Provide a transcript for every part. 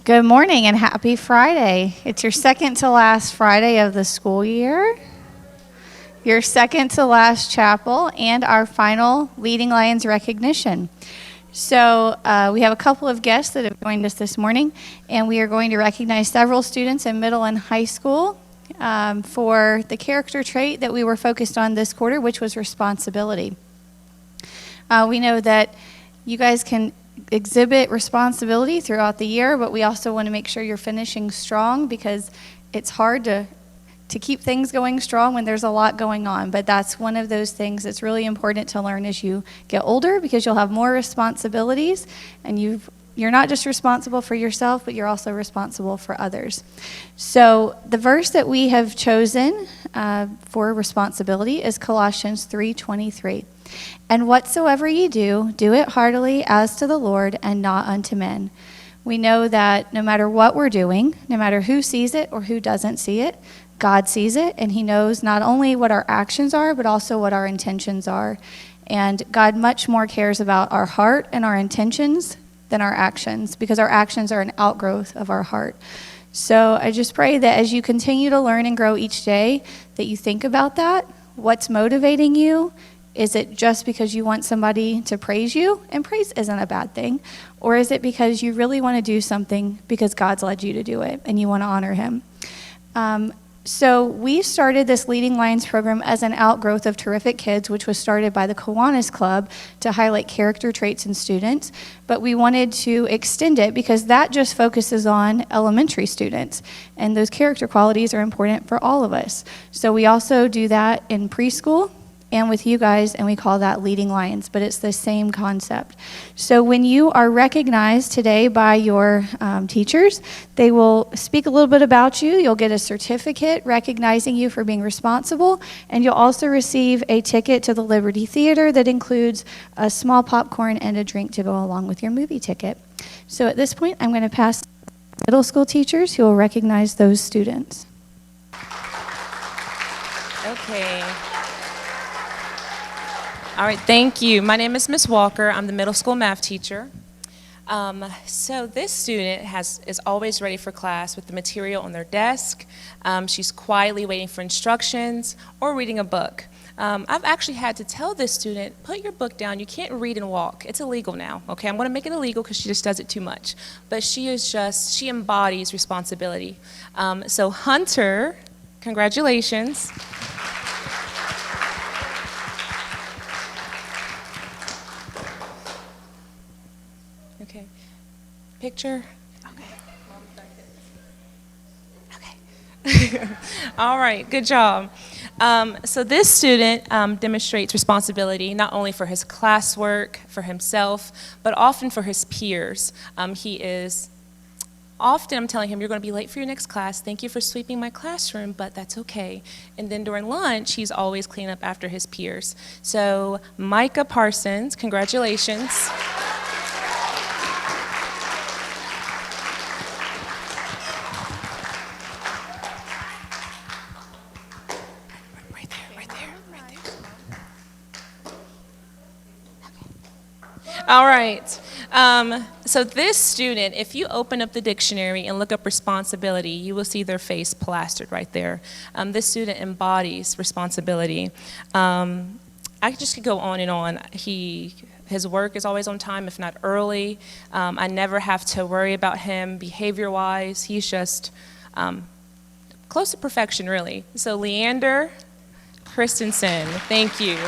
Good morning and happy Friday. It's your second to last Friday of the school year, your second to last chapel, and our final Leading Lions recognition. So we have a couple of guests that have joined us this morning, and we are going to recognize several students in middle and high school for the character trait that we were focused on this quarter, which was responsibility. We know that you guys can exhibit responsibility throughout the year, but we also want to make sure you're finishing strong because it's hard to keep things going strong when there's a lot going on. But that's one of those things that's really important to learn as you get older, because you'll have more responsibilities, and you're not just responsible for yourself, but you're also responsible for others. So the verse that we have chosen for responsibility is Colossians 3:23. And whatsoever ye do, do it heartily as to the Lord and not unto men. We know that no matter what we're doing, no matter who sees it or who doesn't see it, God sees it, and he knows not only what our actions are, but also what our intentions are. And God much more cares about our heart and our intentions than our actions, because our actions are an outgrowth of our heart. So I just pray that as you continue to learn and grow each day, that you think about that. What's motivating you? Is it just because you want somebody to praise you? And praise isn't a bad thing. Or is it because you really want to do something because God's led you to do it and you want to honor him? So we started this Leading Lions program as an outgrowth of Terrific Kids, which was started by the Kiwanis Club to highlight character traits in students. But we wanted to extend it because that just focuses on elementary students. And those character qualities are important for all of us. So we also do that in preschool and with you guys, and we call that Leading Lions, but it's the same concept. So when you are recognized today by your teachers, they will speak a little bit about you. You'll get a certificate recognizing you for being responsible, and you'll also receive a ticket to the Liberty Theater that includes a small popcorn and a drink to go along with your movie ticket. So at this point, I'm going to pass to middle school teachers who will recognize those students. Okay. All right, thank you. My name is Miss Walker. I'm the middle school math teacher. So this student is always ready for class with the material on their desk. She's quietly waiting for instructions or reading a book. I've actually had to tell this student, put your book down. You can't read and walk. It's illegal now, okay? I'm going to make it illegal because she just does it too much. But she embodies responsibility. So Hunter, congratulations. Okay. Picture? Okay. All right, good job. So this student demonstrates responsibility not only for his classwork, for himself, but often for his peers. I'm telling him, you're going to be late for your next class. Thank you for sweeping my classroom, but that's okay. And then during lunch, he's always cleaning up after his peers. So Micah Parsons, congratulations. All right. So this student, if you open up the dictionary and look up responsibility, you will see their face plastered right there. This student embodies responsibility. I just could go on and on. His work is always on time, if not early. I never have to worry about him behavior-wise. He's just close to perfection, really. So Leander Christensen, thank you.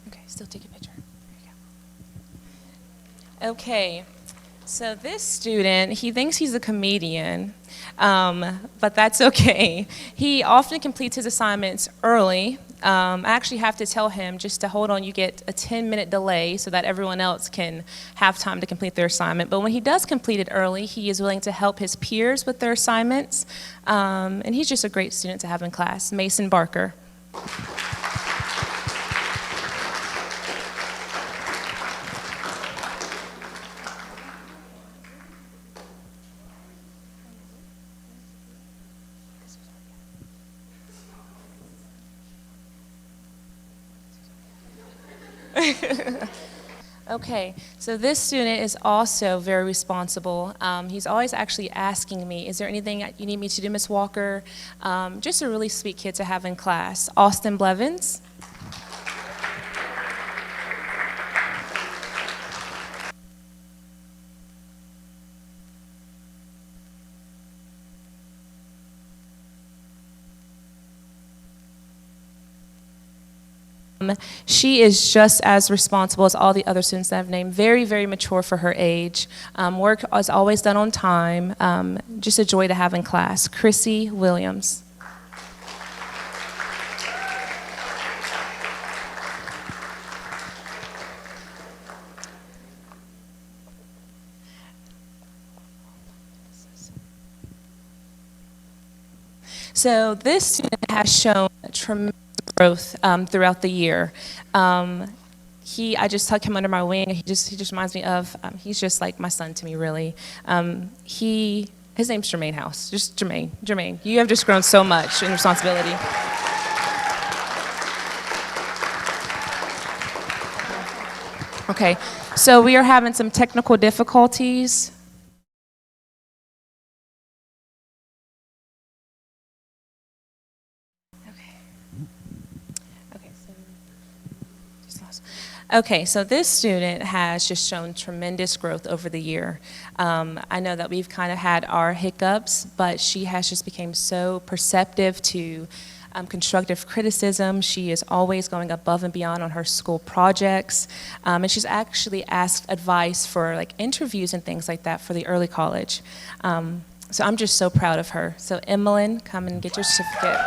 Okay, still take a picture. There you go. Okay, so this student, he thinks he's a comedian, but that's okay. He often completes his assignments early. I actually have to tell him just to hold on, you get a 10-minute delay so that everyone else can have time to complete their assignment. But when he does complete it early, he is willing to help his peers with their assignments. And he's just a great student to have in class. Mason Barker. Okay, so this student is also very responsible. He's always actually asking me, is there anything you need me to do, Miss Walker? Just a really sweet kid to have in class. Austin Blevins. She is just as responsible as all the other students that I've named. Very, very mature for her age. Work is always done on time. Just a joy to have in class. Chrissy Williams. So this student has shown tremendous growth throughout the year. I just tuck him under my wing. He just reminds me of, he's just like my son to me, really. His name's Jermaine House, just Jermaine. Jermaine, you have just grown so much in responsibility. Okay, so we are having some technical difficulties. Okay, so this student has just shown tremendous growth over the year. I know that we've kind of had our hiccups, but she has just become so perceptive to constructive criticism. She is always going above and beyond on her school projects, and she's actually asked advice for like interviews and things like that for the early college. So I'm just so proud of her. So Emmeline, come and get your certificate.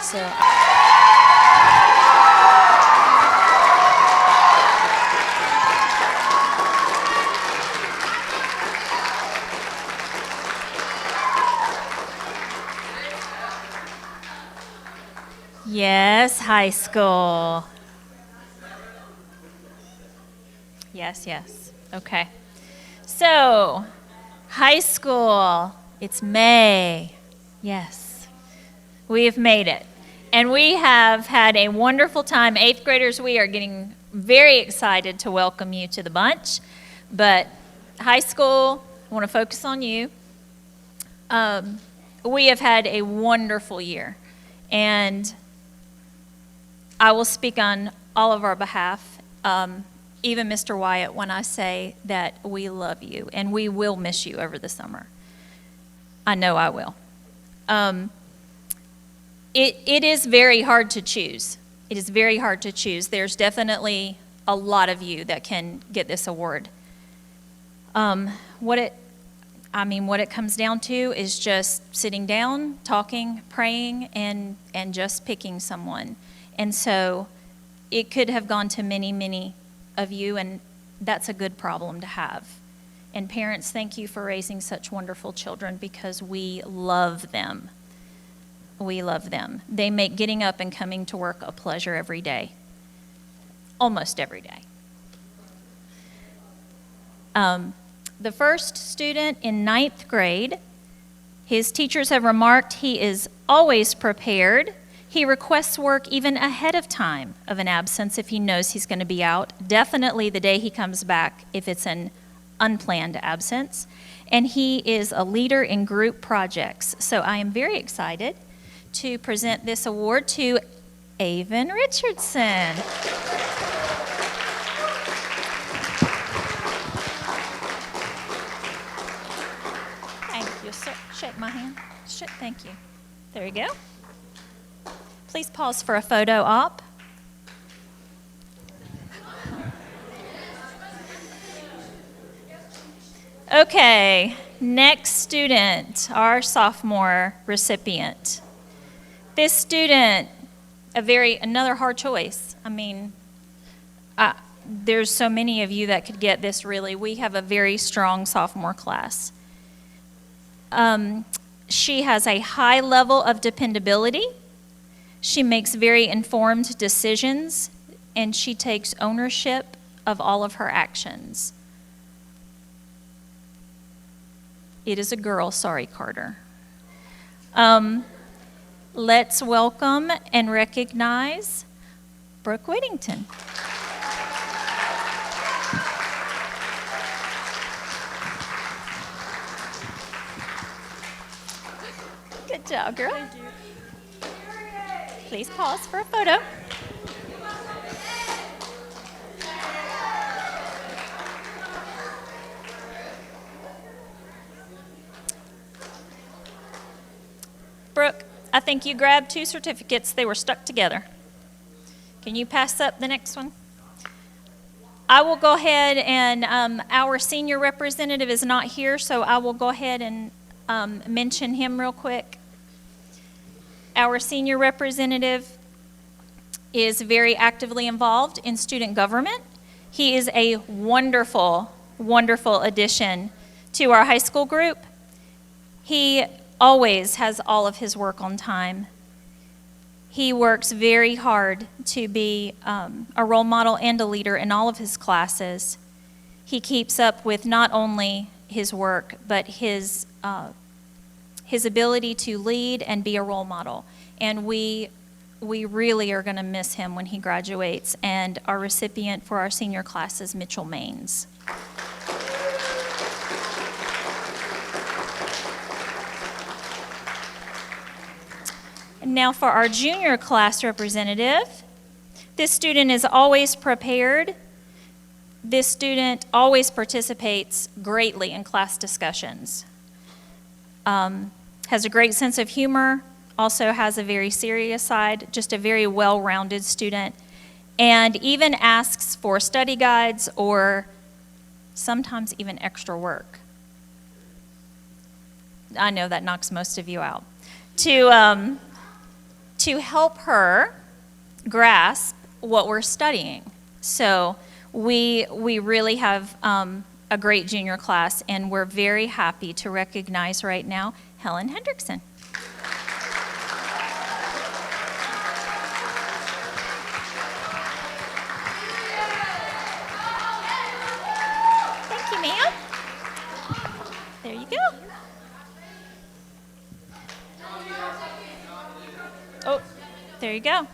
So, yes, high school. Yes, yes. Okay. So, high school. It's May. Yes. We have made it. And we have had a wonderful time. 8th graders, we are getting very excited to welcome you to the bunch. But high school, I want to focus on you. We have had a wonderful year. And I will speak on all of our behalf, even Mr. Wyatt, when I say that we love you and we will miss you over the summer. I know I will. It is very hard to choose. It is very hard to choose. There's definitely a lot of you that can get this award. What it comes down to is just sitting down, talking, praying, and just picking someone. And so it could have gone to many, many of you, and that's a good problem to have. And parents, thank you for raising such wonderful children because we love them. We love them. They make getting up and coming to work a pleasure every day, almost every day. The first student in 9th grade, his teachers have remarked he is always prepared. He requests work even ahead of time of an absence if he knows he's going to be out, definitely the day he comes back if it's an unplanned absence. And he is a leader in group projects. So I am very excited to present this award to Avon Richardson. Thank you, sir. Shake my hand. Thank you. There you go. Please pause for a photo op. Okay, next student, our sophomore recipient. This student, another hard choice. I mean, there's so many of you that could get this really. We have a very strong sophomore class. She has a high level of dependability. She makes very informed decisions, and she takes ownership of all of her actions. It is a girl, sorry, Carter. Let's welcome and recognize Brooke Whittington. Good job, girl. Please pause for a photo. Brooke, I think you grabbed 2 certificates. They were stuck together. Can you pass up the next one? I will go ahead and our senior representative is not here, so I will go ahead and mention him real quick. Our senior representative is very actively involved in student government. He is a wonderful, wonderful addition to our high school group. He always has all of his work on time. He works very hard to be a role model and a leader in all of his classes. He keeps up with not only his work, but his ability to lead and be a role model. And we really are going to miss him when he graduates. And our recipient for our senior class is Mitchell Maines. And now for our junior class representative. This student is always prepared. This student always participates greatly in class discussions. Has a great sense of humor, also has a very serious side, just a very well-rounded student, and even asks for study guides or sometimes even extra work. I know that knocks most of you out. To help her grasp what we're studying. So we really have a great junior class, and we're very happy to recognize right now Helen Hendrickson. Thank you, ma'am. There you go. Oh, there you go.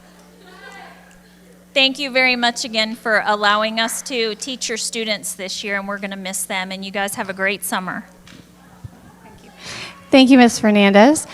Thank you very much again for allowing us to teach your students this year, and we're going to miss them, and you guys have a great summer. Thank you, Ms. Fernandez.